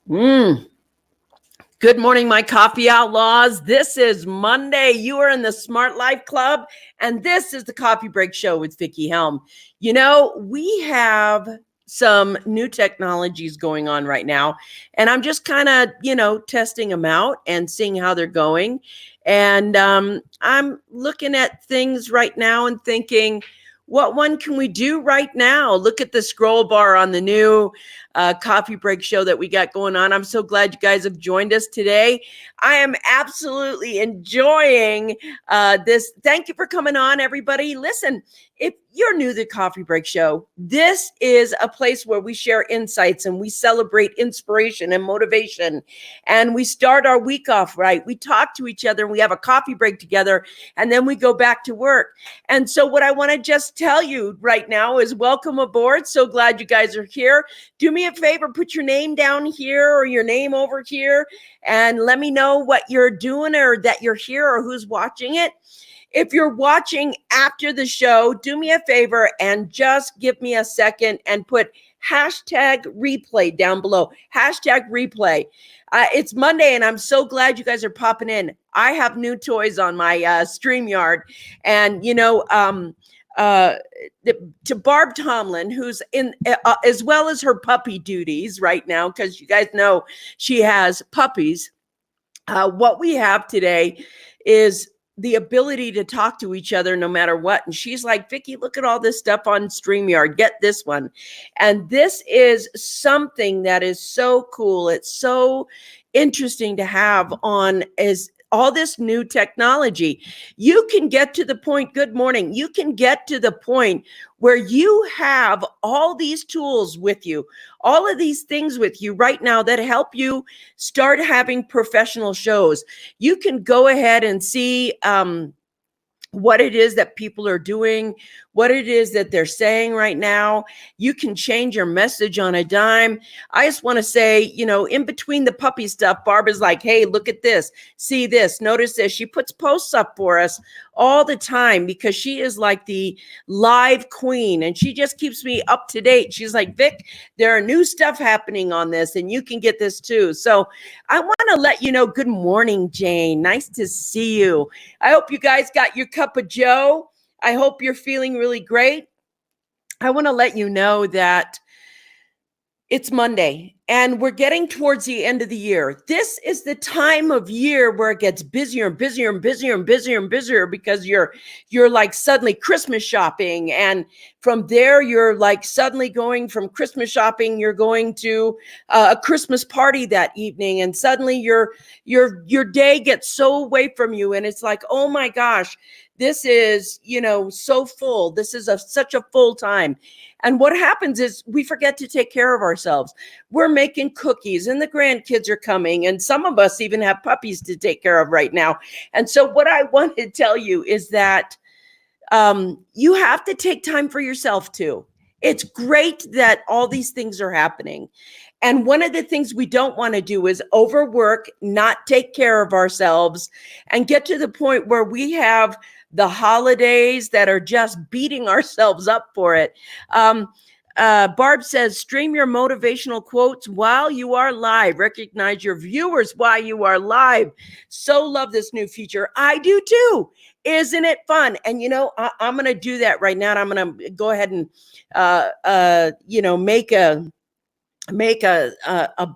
Mm. Good morning, my coffee outlaws. This is Monday. You are in the Smart Life Club, and this is the Coffee Break Show with Vicki Helm. You know, we have some new technologies going on right now, and I'm just kind of, testing them out and seeing how they're going. And I'm looking at things right now and thinking, what one can we do right now? Look at the scroll bar on the new coffee break show that we got going on. I'm so glad you guys have joined us today. I am absolutely enjoying this. Thank you for coming on, everybody. Listen, if you're new to the Coffee Break Show, this is a place where we share insights and we celebrate inspiration and motivation. And we start our week off right. We talk to each other and we have a coffee break together, and then we go back to work. And so, what I want to just tell you right now is welcome aboard. So glad you guys are here. Do me a favor, put your name down here or your name over here, and let me know what you're doing or that you're here or who's watching it. If you're watching after the show, do me a favor and just give me a second and put hashtag replay down below. Hashtag replay. It's Monday, and I'm so glad you guys are popping in. I have new toys on my StreamYard, and to Barb Tomlin, who's in as well as her puppy duties right now, because you guys know she has puppies. What we have today is the ability to talk to each other no matter what. And she's like, Vicki, look at all this stuff on StreamYard. Get this one. And this is something that is so cool. It's so interesting to have on as all this new technology. You can get to the point, good morning, you can get to the point where you have all these tools with you, all of these things with you right now that help you start having professional shows. You can go ahead and see what it is that people are doing, what it is that they're saying right now. You can change your message on a dime. I just want to say, in between the puppy stuff, Barb is like, hey, look at this, see this, notice this. She puts posts up for us all the time because she is like the live queen, and she just keeps me up to date. She's like, Vic, there are new stuff happening on this, and you can get this too. So I want to let you know, good morning, Jane. Nice to see you. I hope you guys got your cup of Joe. I hope you're feeling really great. I want to let you know that it's Monday and we're getting towards the end of the year. This is the time of year where it gets busier and busier and busier and busier and busier because you're like suddenly Christmas shopping, and from there you're like suddenly going from Christmas shopping, you're going to a Christmas party that evening, and suddenly your day gets so away from you, and it's like, oh my gosh, this is so full. This is such a full time. And what happens is we forget to take care of ourselves. We're making cookies and the grandkids are coming, and some of us even have puppies to take care of right now. And so what I want to tell you is that you have to take time for yourself too. It's great that all these things are happening. And one of the things we don't want to do is overwork, not take care of ourselves, and get to the point where we have the holidays that are just beating ourselves up for it. Barb says, stream your motivational quotes while you are live. Recognize your viewers while you are live. So love this new feature. I do too. Isn't it fun? And I'm going to do that right now. And I'm going to go ahead and make a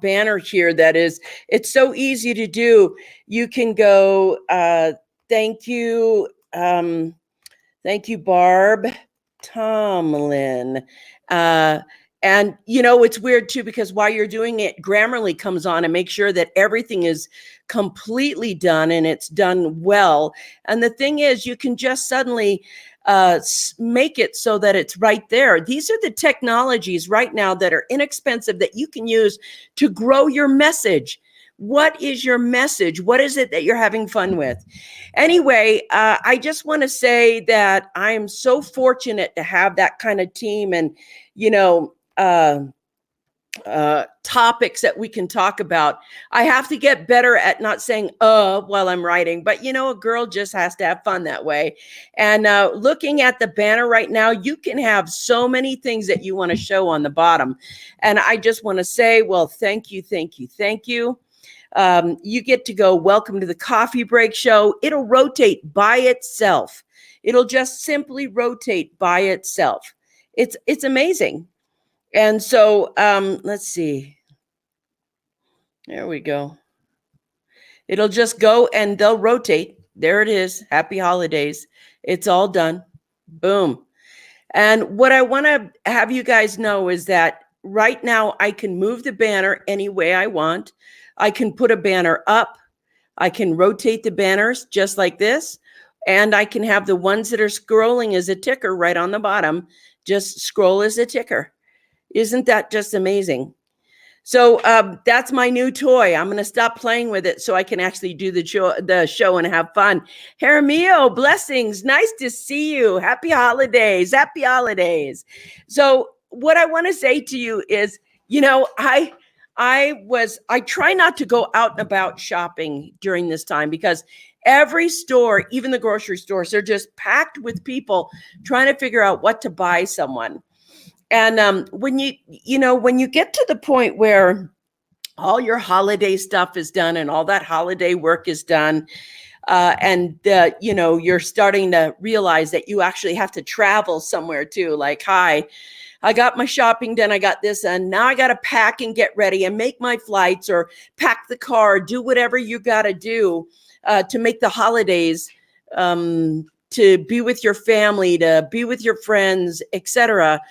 banner here that is, it's so easy to do. You can go, thank you, Barb Tomlin. And it's weird too, because while you're doing it, Grammarly comes on and makes sure that everything is completely done and it's done well. And the thing is, you can just suddenly make it so that it's right there. These are the technologies right now that are inexpensive that you can use to grow your message. What is your message? What is it that you're having fun with? Anyway, I just want to say that I am so fortunate to have that kind of team. And, topics that we can talk about. I have to get better at not saying while I'm writing, but a girl just has to have fun that way. And looking at the banner right now, you can have so many things that you want to show on the bottom. And I just want to say, well, thank you, thank you, thank you. You get to go, welcome to the Coffee Break Show. It'll rotate by itself. It'll just simply rotate by itself. It's amazing. And so let's see. There we go. It'll just go and they'll rotate. There it is. Happy holidays. It's all done. Boom. And what I want to have you guys know is that right now I can move the banner any way I want. I can put a banner up. I can rotate the banners just like this. And I can have the ones that are scrolling as a ticker right on the bottom. Just scroll as a ticker. Isn't that just amazing? So that's my new toy. I'm going to stop playing with it so I can actually do the show and have fun. Jaramillo, blessings. Nice to see you. Happy holidays. Happy holidays. So what I want to say to you is, I try not to go out and about shopping during this time because every store, even the grocery stores, they're just packed with people trying to figure out what to buy someone. And when you get to the point where all your holiday stuff is done and all that holiday work is done, and you're starting to realize that you actually have to travel somewhere too. Like, hi, I got my shopping done. I got this, and now I got to pack and get ready and make my flights or pack the car, do whatever you got to do to make the holidays, to be with your family, to be with your friends, etc.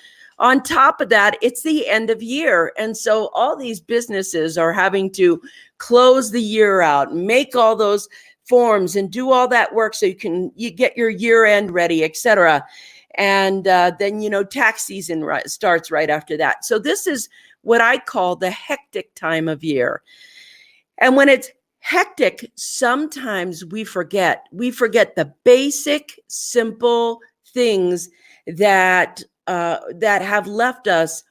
On top of that, it's the end of year. And so all these businesses are having to close the year out, make all those forms and do all that work so you get your year end ready, etc. And then, tax season starts right after that. So this is what I call the hectic time of year. And when it's hectic, sometimes we forget the basic, simple things that have left us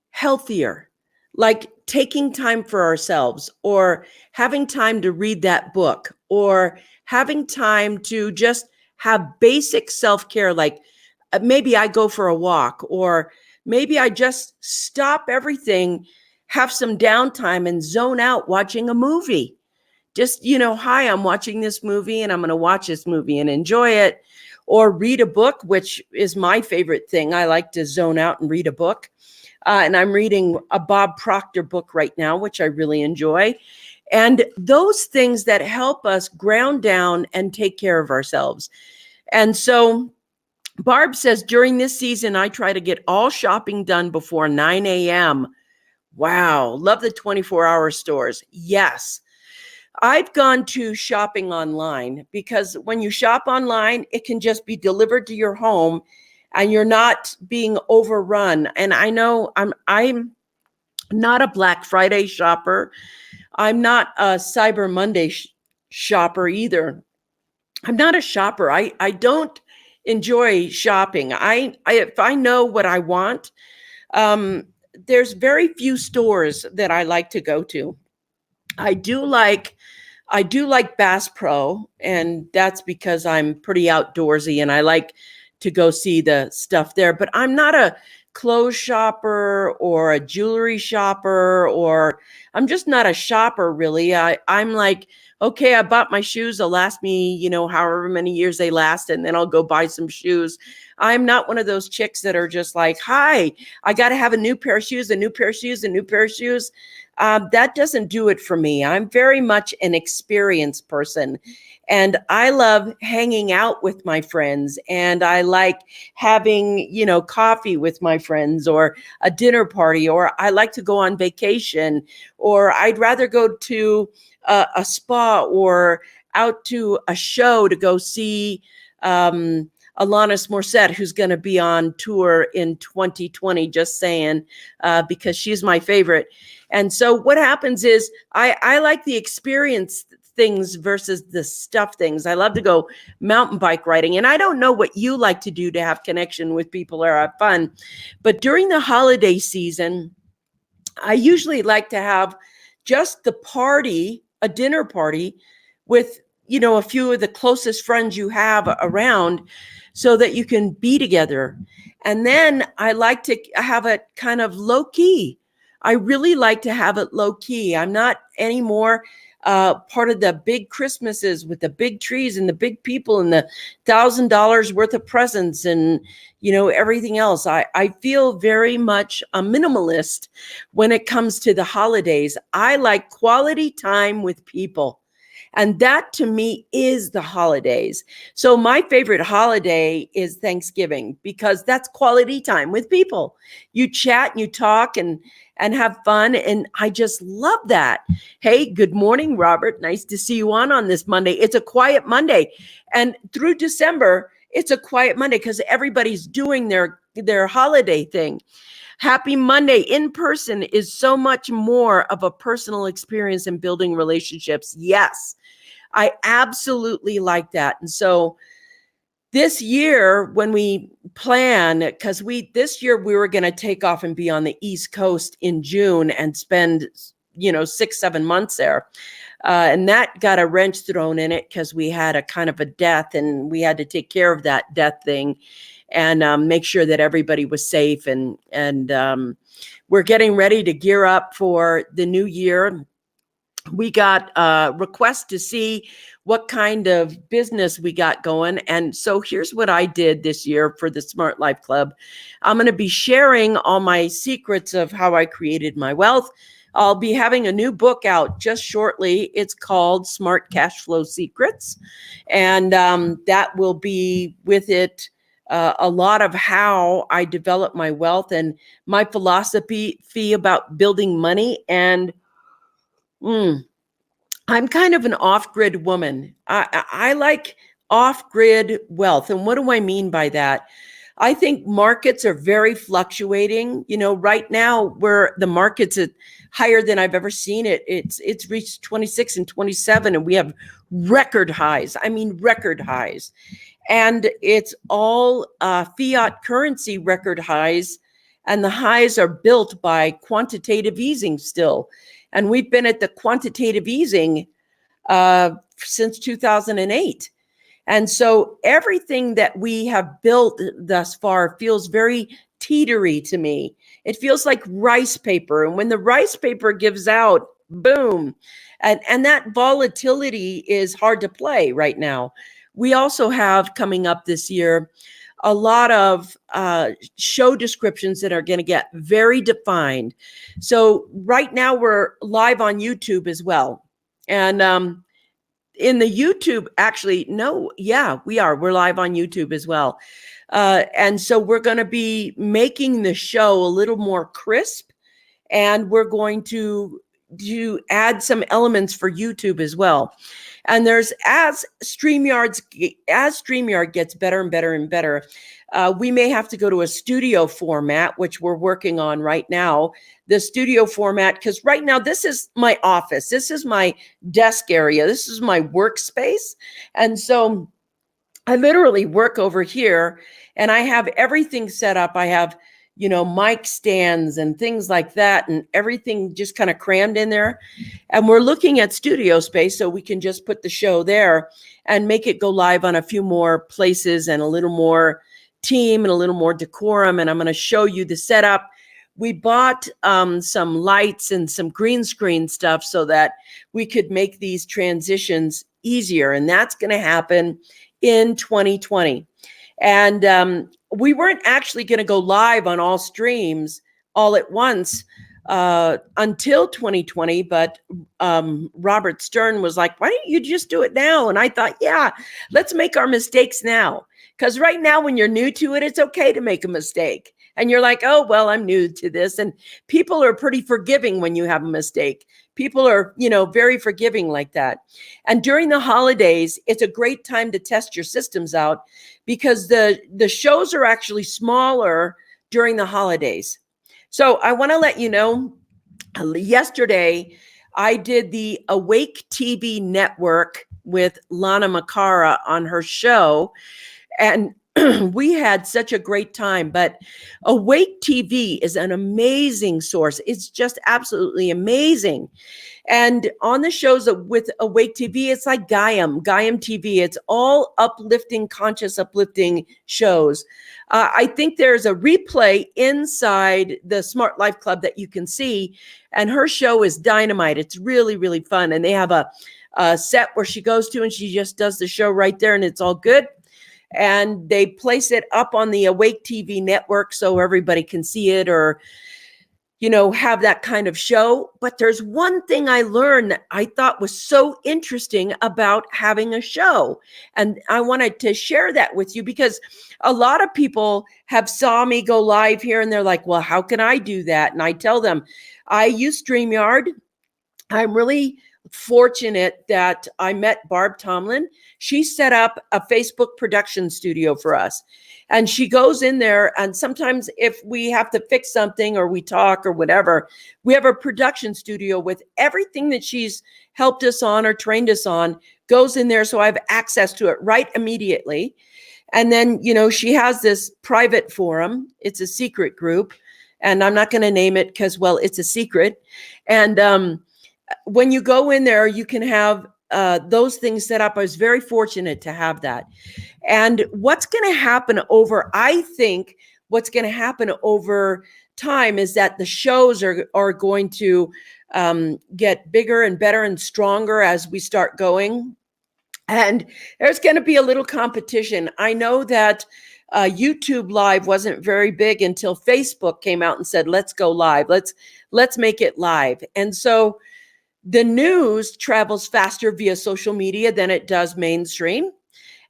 healthier, like taking time for ourselves, or having time to read that book, or having time to just have basic self-care, like maybe I go for a walk, or maybe I just stop everything, have some downtime and zone out watching a movie. Just, hi, I'm watching this movie and I'm going to watch this movie and enjoy it. Or read a book, which is my favorite thing. I like to zone out and read a book. And I'm reading a Bob Proctor book right now, which I really enjoy. And those things that help us ground down and take care of ourselves. And so Barb says, during this season, I try to get all shopping done before 9 a.m. Wow. Love the 24-hour stores. Yes. I've gone to shopping online because when you shop online, it can just be delivered to your home and you're not being overrun. And I know I'm not a Black Friday shopper. I'm not a Cyber Monday shopper either. I'm not a shopper. I don't enjoy shopping. If I know what I want, there's very few stores that I like to go to. I do like Bass Pro, and that's because I'm pretty outdoorsy and I like to go see the stuff there. But I'm not a clothes shopper or a jewelry shopper, or I'm just not a shopper really. I'm like, okay, I bought my shoes. They'll last me, however many years they last, and then I'll go buy some shoes. I'm not one of those chicks that are just like, hi, I got to have a new pair of shoes, a new pair of shoes, a new pair of shoes. That doesn't do it for me. I'm very much an experienced person, and I love hanging out with my friends, and I like having, coffee with my friends, or a dinner party, or I like to go on vacation, or I'd rather go to a spa or out to a show to go see Alanis Morissette, who's going to be on tour in 2020, just saying, because she's my favorite. And so what happens is I like the experience things versus the stuff things. I love to go mountain bike riding. And I don't know what you like to do to have connection with people or have fun. But during the holiday season, I usually like to have just the party, a dinner party with, a few of the closest friends you have around so that you can be together. And then I like to have it kind of low key. I really like to have it low key. I'm not anymore part of the big Christmases with the big trees and the big people and the $1,000 worth of presents and, everything else. I feel very much a minimalist when it comes to the holidays. I like quality time with people. And that to me is the holidays. So my favorite holiday is Thanksgiving because that's quality time with people. You chat and you talk and have fun. And I just love that. Hey, good morning, Robert. Nice to see you on this Monday. It's a quiet Monday. And through December, it's a quiet Monday because everybody's doing their holiday thing. Happy Monday. In person is so much more of a personal experience in building relationships. Yes, I absolutely like that. And so this year, when we plan, because this year we were going to take off and be on the East Coast in June and spend, 6-7 months there. And that got a wrench thrown in it because we had a kind of a death and we had to take care of that death thing and make sure that everybody was safe. And we're getting ready to gear up for the new year. We got a request to see what kind of business we got going. And so here's what I did this year for the Smart Life Club. I'm going to be sharing all my secrets of how I created my wealth. I'll be having a new book out just shortly. It's called Smart Cash Flow Secrets. And that will be with it a lot of how I develop my wealth and my philosophy about building money. And I'm kind of an off-grid woman. I like off-grid wealth. And what do I mean by that? I think markets are very fluctuating. Right now where the market's at higher than I've ever seen it. It's reached 26 and 27 and we have record highs. I mean, record highs. And it's all fiat currency record highs. And the highs are built by quantitative easing still. And we've been at the quantitative easing since 2008. And so everything that we have built thus far feels very teetery to me. It feels like rice paper. And when the rice paper gives out, boom. And that volatility is hard to play right now. We also have coming up this year a lot of show descriptions that are going to get very defined. So right now we're live on YouTube as well. And in the YouTube, we're live on YouTube as well. And so we're going to be making the show a little more crisp, and we're going to add some elements for YouTube as well. And as StreamYard gets better and better and better, we may have to go to a studio format, which we're working on right now. The studio format, because right now this is my office. This is my desk area. This is my workspace. And so I literally work over here and I have everything set up. I have, mic stands and things like that, and everything just kind of crammed in there. And we're looking at studio space so we can just put the show there and make it go live on a few more places and a little more team and a little more decorum. And I'm going to show you the setup. We bought some lights and some green screen stuff so that we could make these transitions easier. And that's going to happen in 2020. And we weren't actually going to go live on all streams all at once until 2020. But Robert Stern was like, why don't you just do it now? And I thought, yeah, let's make our mistakes now. Because right now, when you're new to it, it's okay to make a mistake. And you're like, oh, well, I'm new to this. And people are pretty forgiving when you have a mistake. People are, very forgiving like that. And during the holidays, it's a great time to test your systems out because the shows are actually smaller during the holidays. So I want to let you know, yesterday, I did the Awake TV network with Lana Makara on her show, and we had such a great time. But Awake TV is an amazing source. It's just absolutely amazing. And on the shows with Awake TV, it's like Gaiam TV. It's all uplifting, conscious uplifting shows. I think there's a replay inside the Smart Life Club that you can see, and her show is dynamite. It's really, really fun. And they have a set where she goes to and she just does the show right there, and it's all good. And they place it up on the Awake TV network so everybody can see it, or have that kind of show. But there's one thing I learned that I thought was so interesting about having a show. And I wanted to share that with you, because a lot of people have saw me go live here and they're like, well, how can I do that? And I tell them, I use StreamYard. I'm really fortunate that I met Barb Tomlin. She set up a Facebook production studio for us. And she goes in there, and sometimes if we have to fix something or we talk or whatever, we have a production studio with everything that she's helped us on or trained us on goes in there. So I have access to it right immediately. And then, she has this private forum. It's a secret group, and I'm not going to name it because, well, it's a secret. And when you go in there, you can have those things set up. I was very fortunate to have that. And what's going to happen I think what's going to happen over time is that the shows are going to get bigger and better and stronger as we start going. And there's going to be a little competition. I know that YouTube Live wasn't very big until Facebook came out and said, let's go live. Let's make it live. And so the news travels faster via social media than it does mainstream.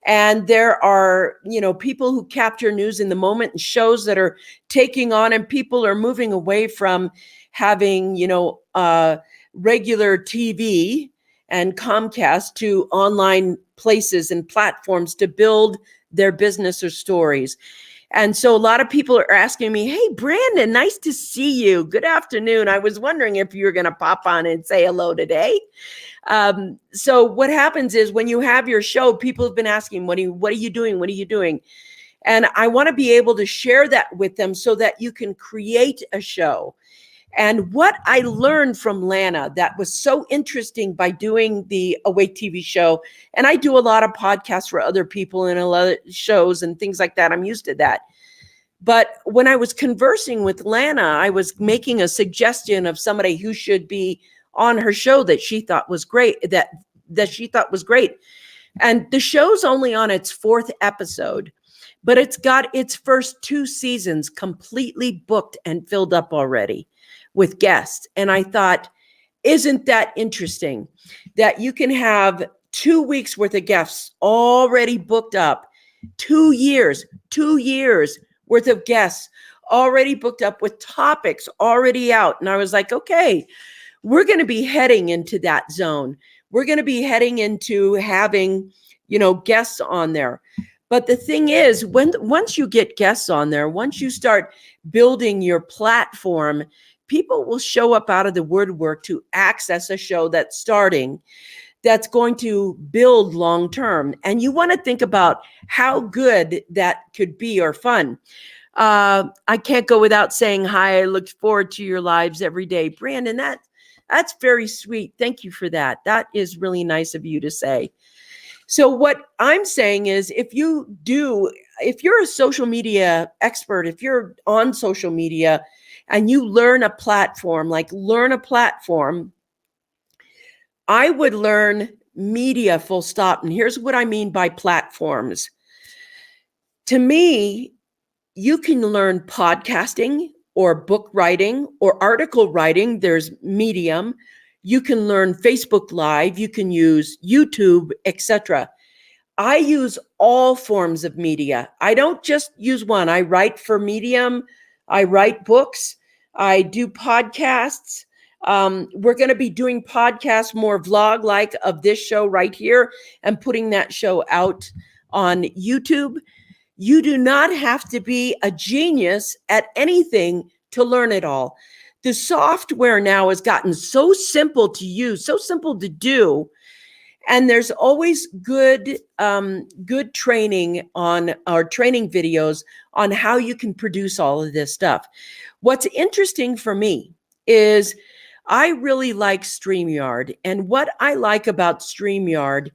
And there are, people who capture news in the moment and shows that are taking on, and people are moving away from having, regular TV and Comcast to online places and platforms to build their business or stories. And so a lot of people are asking me, hey, Brandon, nice to see you. Good afternoon. I was wondering if you were going to pop on and say hello today. So what happens is when you have your show, people have been asking, what are you doing? What are you doing? And I want to be able to share that with them so that you can create a show. And what I learned from Lana that was so interesting by doing the Awake TV show, and I do a lot of podcasts for other people and a lot of shows and things like that. I'm used to that. But when I was conversing with Lana, I was making a suggestion of somebody who should be on her show that she thought was great, that she thought was great. And the show's only on its 4th episode, but it's got its first 2 seasons completely booked and filled up already with guests. And I thought, isn't that interesting that you can have 2 weeks worth of guests already booked up, 2 years worth of guests already booked up with topics already out. And I was like, okay, we're going to be heading into that zone. We're going to be heading into having, guests on there. But the thing is, once you get guests on there, once you start building your platform, people will show up out of the woodwork to access a show that's starting, that's going to build long term. And you want to think about how good that could be, or fun. I can't go without saying hi. I look forward to your lives every day. Brandon, that's very sweet. Thank you for that. That is really nice of you to say. So what I'm saying is, if you're a social media expert, if you're on social media and you learn a platform, I would learn media, full stop. And here's what I mean by platforms. To me, you can learn podcasting or book writing or article writing. There's Medium. You can learn Facebook Live. You can use YouTube, etc. I use all forms of media. I don't just use one. I write for Medium. I write books. I do podcasts. We're going to be doing podcasts, more vlog-like, of this show right here, and putting that show out on YouTube. You do not have to be a genius at anything to learn it all. The software now has gotten so simple to use, so simple to do. And there's always good training on our training videos on how you can produce all of this stuff. What's interesting for me is I really like StreamYard. And what I like about StreamYard,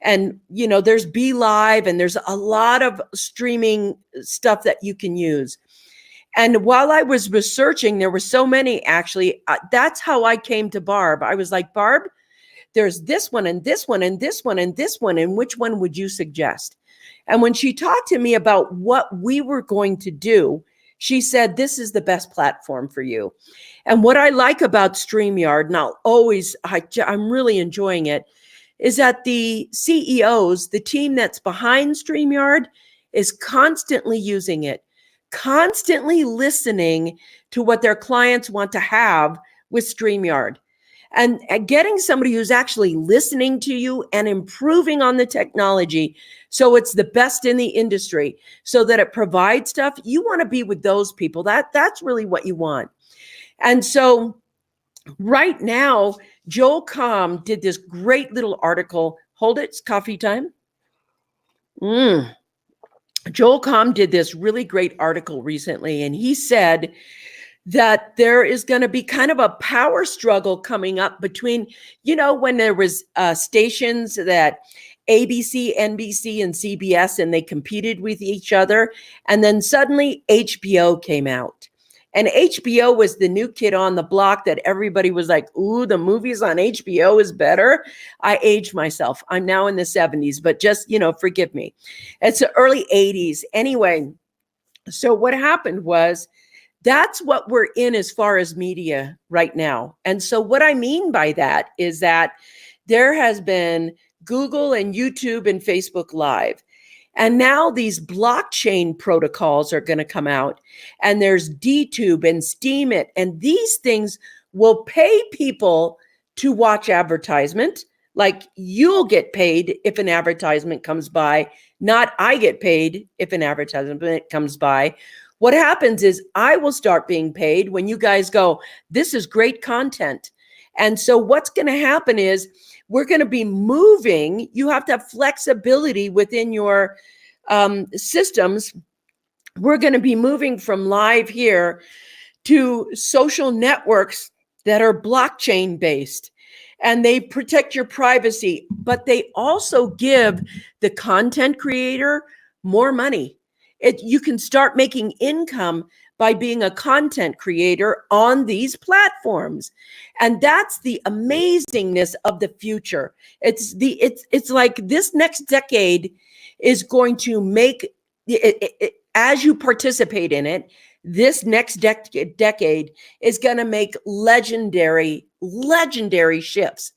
and there's BeLive and there's a lot of streaming stuff that you can use. And while I was researching, there were so many actually. That's how I came to Barb. I was like, Barb, there's this one and this one and this one and this one, and which one would you suggest? And when she talked to me about what we were going to do, she said, this is the best platform for you. And what I like about StreamYard, and I'm really enjoying it, is that the CEOs, the team that's behind StreamYard, is constantly using it, constantly listening to what their clients want to have with StreamYard. And getting somebody who's actually listening to you and improving on the technology so it's the best in the industry, so that it provides stuff. You want to be with those people. That's really what you want. And so right now, Joel Comm did this great little article. Hold it, it's coffee time. Joel Comm did this really great article recently, and he said that there is going to be kind of a power struggle coming up between, when there was stations that ABC, NBC, and CBS, and they competed with each other. And then suddenly HBO came out. And HBO was the new kid on the block that everybody was like, ooh, the movies on HBO is better. I aged myself. I'm now in the 70s, but just, forgive me. It's the early 80s. Anyway, so what happened was, that's what we're in as far as media right now. And so what I mean by that is that there has been Google and YouTube and Facebook Live. And now these blockchain protocols are going to come out. And there's DTube and Steemit. And these things will pay people to watch advertisement. Like, you'll get paid if an advertisement comes by, not I get paid if an advertisement comes by. What happens is I will start being paid when you guys go, this is great content. And so what's going to happen is we're going to be moving. You have to have flexibility within your systems. We're going to be moving from live here to social networks that are blockchain based. And they protect your privacy, but they also give the content creator more money. You can start making income by being a content creator on these platforms. And that's the amazingness of the future. It's like this next decade is going to make it, as you participate in it, this next decade is going to make legendary shifts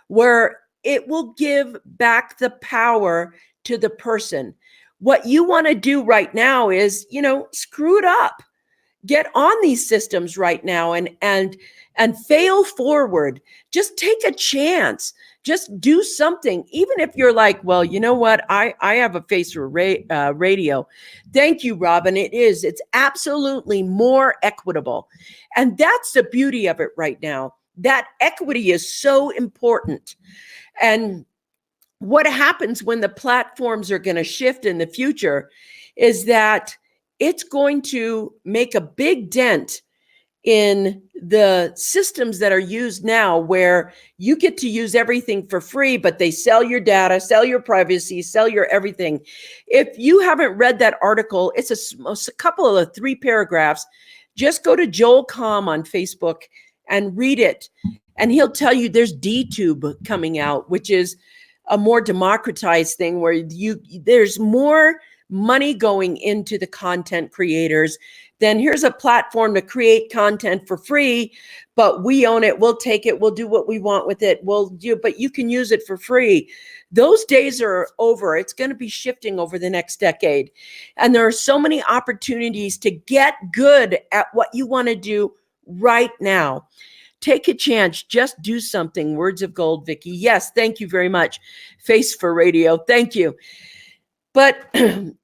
where it will give back the power to the person. What you want to do right now is, screw it up. Get on these systems right now and fail forward. Just take a chance. Just do something. Even if you're like, well, you know what? I have a face for radio. Thank you, Robin. It's absolutely more equitable. And that's the beauty of it right now. That equity is so important. And what happens when the platforms are going to shift in the future is that it's going to make a big dent in the systems that are used now, where you get to use everything for free, but they sell your data, sell your privacy, sell your everything. If you haven't read that article, it's a couple of 3 paragraphs. Just go to Joel Comm on Facebook and read it. And he'll tell you there's DTube coming out, which is a more democratized thing where there's more money going into the content creators. Then here's a platform to create content for free, but we own it. We'll take it. We'll do what we want with it. But you can use it for free. Those days are over. It's going to be shifting over the next decade. And there are so many opportunities to get good at what you want to do right now. Take a chance. Just do something. Words of gold, Vicki. Yes, thank you very much. Face for Radio. Thank you. But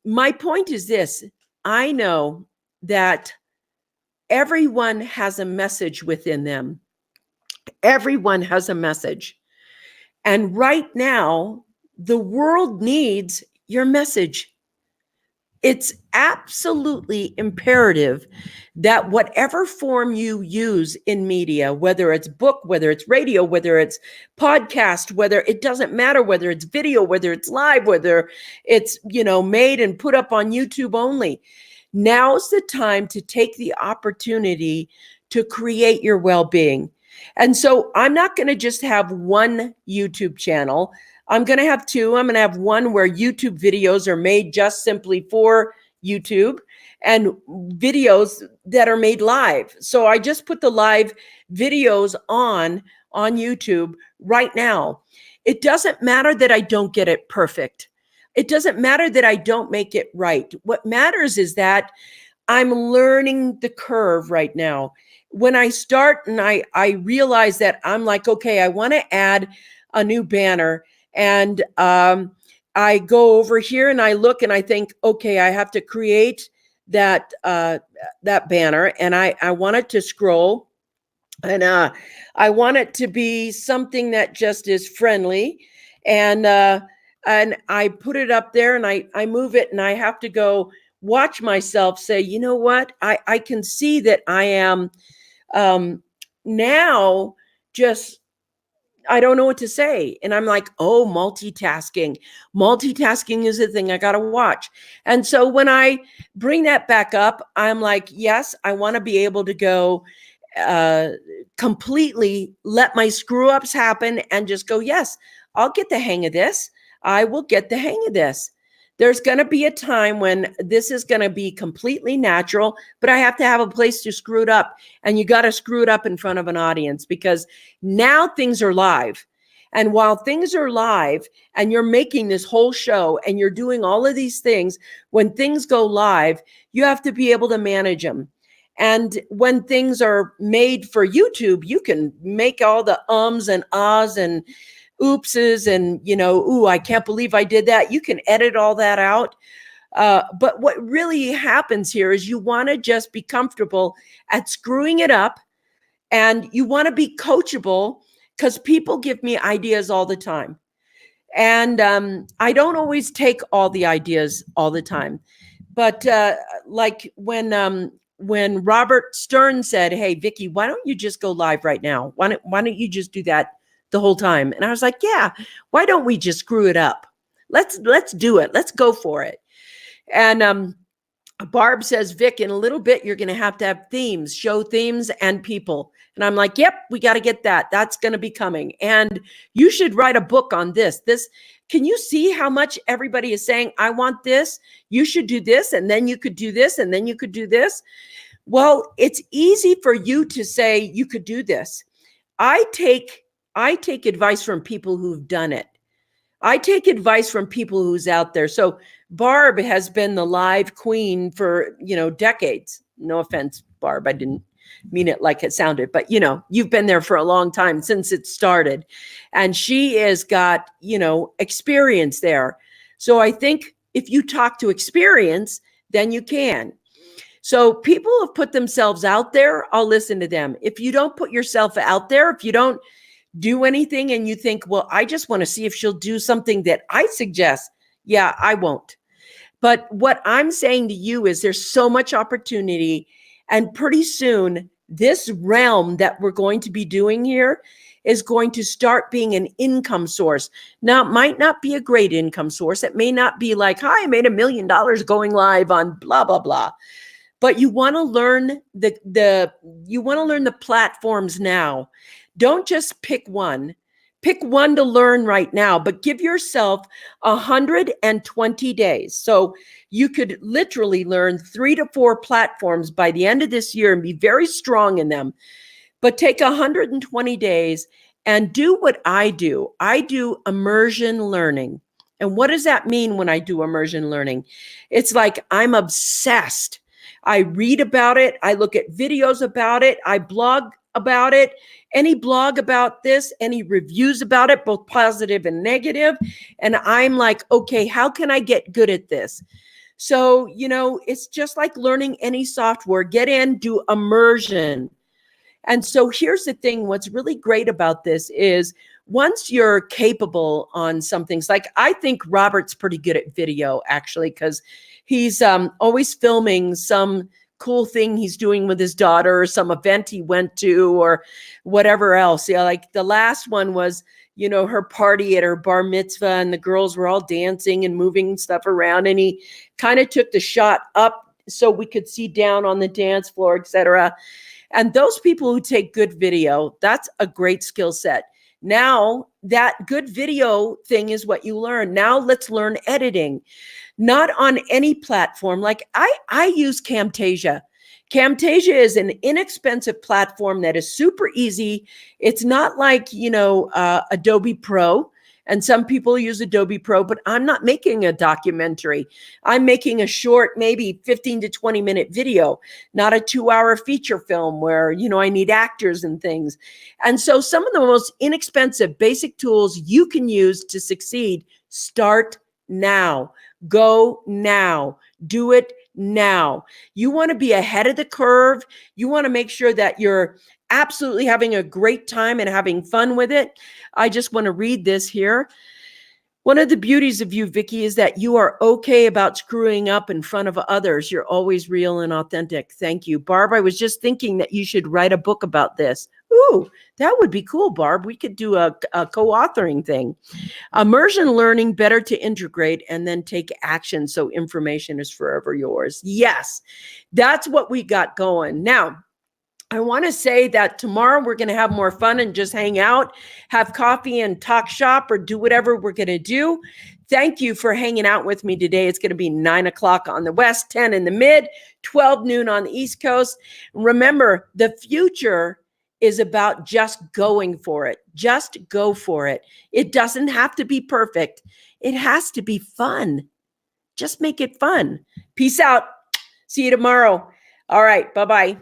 my point is this. I know that everyone has a message within them. Everyone has a message. And right now, the world needs your message. It's absolutely imperative that whatever form you use in media, whether it's book, whether it's radio, whether it's podcast, whether it doesn't matter, whether it's video, whether it's live, whether it's, made and put up on YouTube only. Now's the time to take the opportunity to create your well-being. And so I'm not going to just have one YouTube channel. I'm going to have two. I'm going to have one where YouTube videos are made just simply for YouTube and videos that are made live. So I just put the live videos on YouTube right now. It doesn't matter that I don't get it perfect. It doesn't matter that I don't make it right. What matters is that I'm learning the curve right now. When I start and I realize that I'm like, okay, I want to add a new banner. And I go over here and I look and I think, okay, I have to create that banner, and I want it to scroll, and I want it to be something that just is friendly, and I put it up there and I move it, and I have to go watch myself say, you know what, I can see that I am now just, I don't know what to say. And I'm like, oh, multitasking. Multitasking is the thing I got to watch. And so when I bring that back up, I'm like, yes, I want to be able to go completely let my screw ups happen and just go, yes, I'll get the hang of this. I will get the hang of this. There's going to be a time when this is going to be completely natural, but I have to have a place to screw it up. And you got to screw it up in front of an audience, because now things are live. And while things are live and you're making this whole show and you're doing all of these things, when things go live, you have to be able to manage them. And when things are made for YouTube, you can make all the ums and ahs and oopses and, ooh, I can't believe I did that. You can edit all that out. But what really happens here is you want to just be comfortable at screwing it up, and you want to be coachable, because people give me ideas all the time. And I don't always take all the ideas all the time. But like when Robert Stern said, hey, Vicki, why don't you just go live right now? Why don't you just do that the whole time? And I was like, yeah, why don't we just screw it up? Let's do it. Let's go for it. And Barb says, Vic, in a little bit, you're going to have themes, show themes and people. And I'm like, yep, we got to get that. That's going to be coming. And you should write a book on this. Can you see how much everybody is saying, I want this, you should do this, and then you could do this, and then you could do this? Well, it's easy for you to say you could do this. I take advice from people who've done it. I take advice from people who's out there. So Barb has been the live queen for, decades. No offense, Barb. I didn't mean it like it sounded, but you've been there for a long time, since it started. And she has got, experience there. So I think if you talk to experience, then you can. So people have put themselves out there, I'll listen to them. If you don't put yourself out there, if you don't do anything and you think, well, I just want to see if she'll do something that I suggest, yeah, I won't. But what I'm saying to you is there's so much opportunity, and pretty soon this realm that we're going to be doing here is going to start being an income source. Now, it might not be a great income source. It may not be like, hi, I made $1 million going live on blah, blah, blah. But you want to learn the platforms now. Don't just pick one. Pick one to learn right now, but give yourself 120 days. So you could literally learn 3 to 4 platforms by the end of this year and be very strong in them. But take 120 days and do what I do. I do immersion learning. And what does that mean when I do immersion learning? It's like I'm obsessed. I read about it. I look at videos about it. I blog about it. Any blog about this, any reviews about it, both positive and negative. And I'm like, okay, how can I get good at this? So, it's just like learning any software. Get in, do immersion. And so here's the thing, what's really great about this is once you're capable on some things, like I think Robert's pretty good at video actually, because he's always filming some cool thing he's doing with his daughter or some event he went to or whatever else. Yeah, like the last one was, her party at her bar mitzvah and the girls were all dancing and moving stuff around. And he kind of took the shot up so we could see down on the dance floor, etc. And those people who take good video, that's a great skill set. Now that good video thing is what you learn. Now let's learn editing, not on any platform. Like I use Camtasia. Camtasia is an inexpensive platform that is super easy. It's not like, Adobe Pro. And some people use Adobe Pro, but I'm not making a documentary. I'm making a short, maybe 15 to 20-minute video, not a 2-hour feature film where, I need actors and things. And so some of the most inexpensive basic tools you can use to succeed, start now. Go now. Do it now. You want to be ahead of the curve. You want to make sure that you're absolutely having a great time and having fun with it. I just want to read this here. One of the beauties of you, Vicki, is that you are okay about screwing up in front of others. You're always real and authentic. Thank you. Barb, I was just thinking that you should write a book about this. Ooh, that would be cool, Barb. We could do a co-authoring thing. Immersion learning, better to integrate and then take action so information is forever yours. Yes, that's what we got going. Now, I want to say that tomorrow we're going to have more fun and just hang out, have coffee and talk shop or do whatever we're going to do. Thank you for hanging out with me today. It's going to be 9 o'clock on the West, 10 in the mid, 12 noon on the East Coast. Remember, the future is about just going for it. Just go for it. It doesn't have to be perfect. It has to be fun. Just make it fun. Peace out. See you tomorrow. All right. Bye-bye.